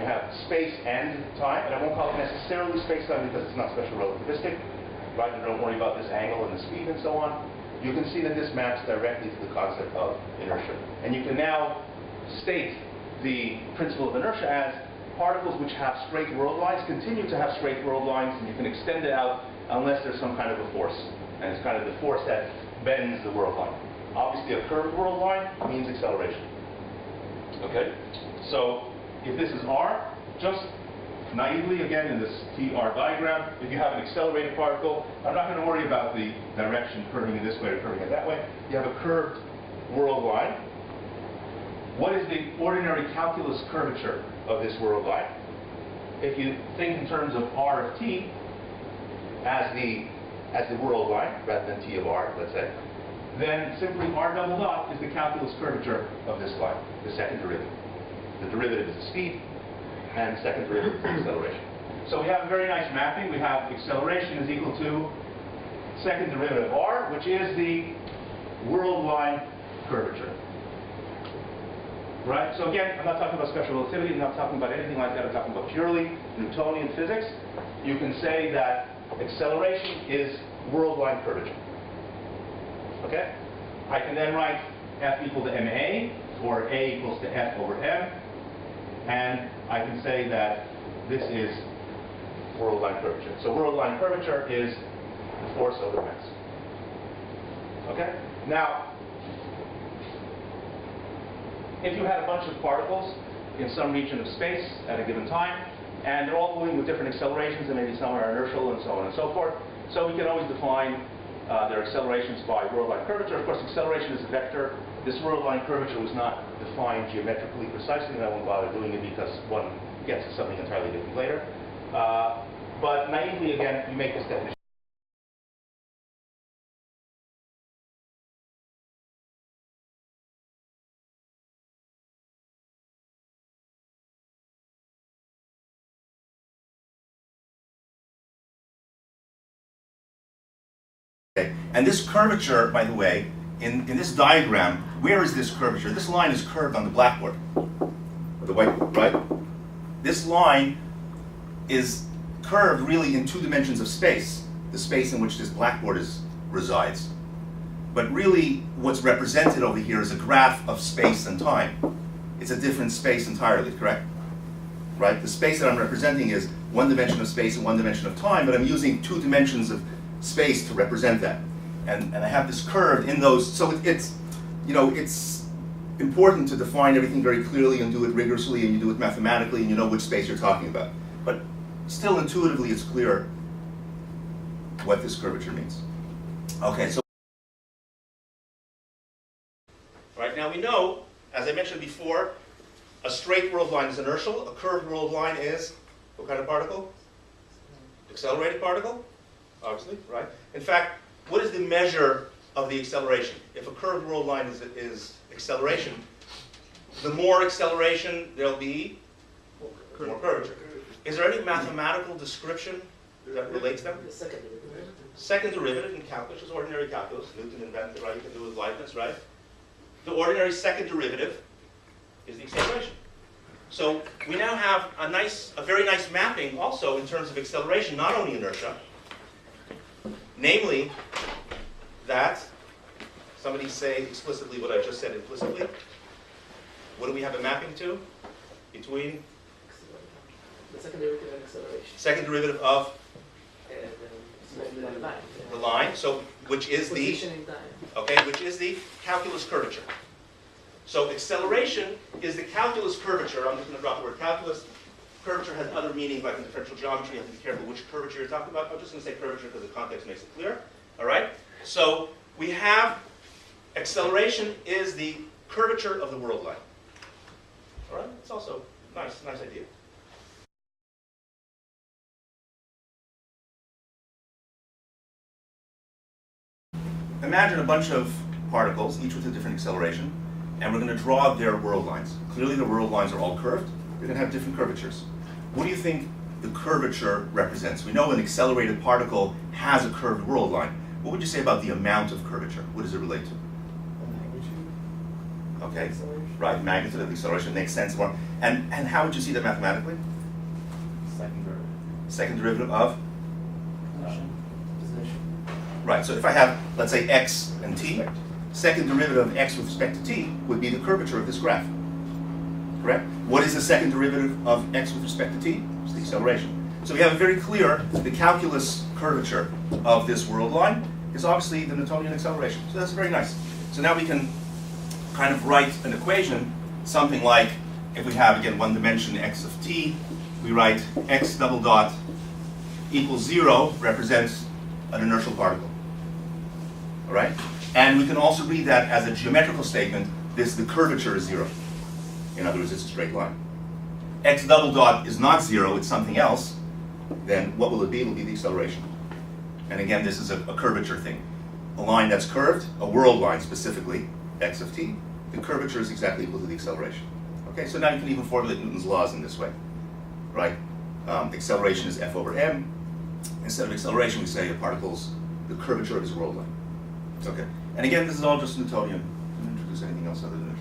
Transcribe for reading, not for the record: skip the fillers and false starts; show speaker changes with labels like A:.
A: have space and time, and I won't call it necessarily space-time because it's not special relativistic, right? And don't worry about this angle and the speed and so on. You can see that this maps directly to the concept of inertia. And you can now state the principle of inertia as particles which have straight world lines continue to have straight world lines, and you can extend it out unless there's some kind of a force. And it's kind of the force that bends the world line. Obviously, a curved world line means acceleration. Okay? So, if this is r, just naively, again, in this TR diagram, if you have an accelerated particle, I'm not going to worry about the direction curving it this way or curving it that way. You have a curved world line. What is the ordinary calculus curvature of this world line? If you think in terms of r of t as the world line, rather than t of r, let's say, then simply r double dot is the calculus curvature of this line, the second derivative. The derivative is the speed, and the second derivative is the acceleration. So we have a very nice mapping. We have acceleration is equal to second derivative of r, which is the world line curvature. Right? So again, I'm not talking about special relativity. I'm not talking about anything like that. I'm talking about purely Newtonian physics. You can say that acceleration is world line curvature. Okay? I can then write F equal to ma, or A equals to F over m, and I can say that this is world line curvature. So world line curvature is the force over mass. Okay? Now, if you had a bunch of particles in some region of space at a given time, and they're all moving with different accelerations, and maybe some are inertial and so on and so forth, so we can always define their accelerations by world line curvature. Of course, acceleration is a vector. This world line curvature was not defined geometrically precisely, and I won't bother doing it because one gets to something entirely different later. But naively, again, you make this definition. And this curvature, by the way, in this diagram, where is this curvature? This line is curved on the blackboard, the whiteboard, right? This line is curved really in 2 dimensions of space, the space in which this blackboard resides. But really, what's represented over here is a graph of space and time. It's a different space entirely, correct? Right? The space that I'm representing is 1 dimension of space and 1 dimension of time, but I'm using 2 dimensions of space to represent that. And I have this curve in those, so it's, you know, it's important to define everything very clearly and do it rigorously, and you do it mathematically, and you know which space you're talking about. But still intuitively it's clear what this curvature means. Okay, so right now we know, as I mentioned before, a straight world line is inertial, a curved world line is what kind of particle? Accelerated particle, obviously, right? In fact, what is the measure of the acceleration? If a curved world line is acceleration, the more acceleration there'll be, more curvature. Is there any mathematical description that relates them?
B: The second derivative.
A: Second derivative in calculus is ordinary calculus. Newton invented, right? You can do it with Leibniz, right? The ordinary second derivative is the acceleration. So we now have a very nice mapping also in terms of acceleration, not only inertia. Namely, that, somebody say explicitly what I just said implicitly. What do we have a mapping to? Between?
B: The second derivative and acceleration.
A: Second derivative of?
B: The line.
A: The line, so which is the?
B: Position in time.
A: Okay, which is the calculus curvature. So acceleration is the calculus curvature. I'm just going to drop the word calculus. Curvature has other meanings like in differential geometry. You have to be careful which curvature you're talking about. I'm just going to say curvature because the context makes it clear. All right? So we have acceleration is the curvature of the world line. All right? It's also nice idea. Imagine a bunch of particles, each with a different acceleration, and we're going to draw their world lines. Clearly the world lines are all curved. They're going to have different curvatures. What do you think the curvature represents? We know an accelerated particle has a curved world line. What would you say about the amount of curvature? What does it relate to? Okay,
B: Acceleration.
A: right, magnitude of the acceleration makes sense more. And how would you see that mathematically?
C: Second derivative.
A: Second derivative of?
B: Position.
C: Position.
A: Right, so if I have, let's say, x and t, second derivative of x with respect to t would be the curvature of this graph. Correct? What is the second derivative of x with respect to t? It's the acceleration. So we have a very clear, the calculus curvature of this world line is obviously the Newtonian acceleration. So that's very nice. So now we can kind of write an equation, something like, if we have, again, one dimension x of t, we write x double dot equals 0 represents an inertial particle. All right? And we can also read that as a geometrical statement, the curvature is 0. In other words, it's a straight line. X double dot is not 0, it's something else. Then what will it be? It will be the acceleration. And again, this is a curvature thing. A line that's curved, a world line specifically, x of t, the curvature is exactly equal to the acceleration. Okay, so now you can even formulate Newton's laws in this way, right? Acceleration is f over m. Instead of acceleration, we say a particle's the curvature of his world line. Okay, and again, this is all just Newtonian. I didn't introduce anything else other than it.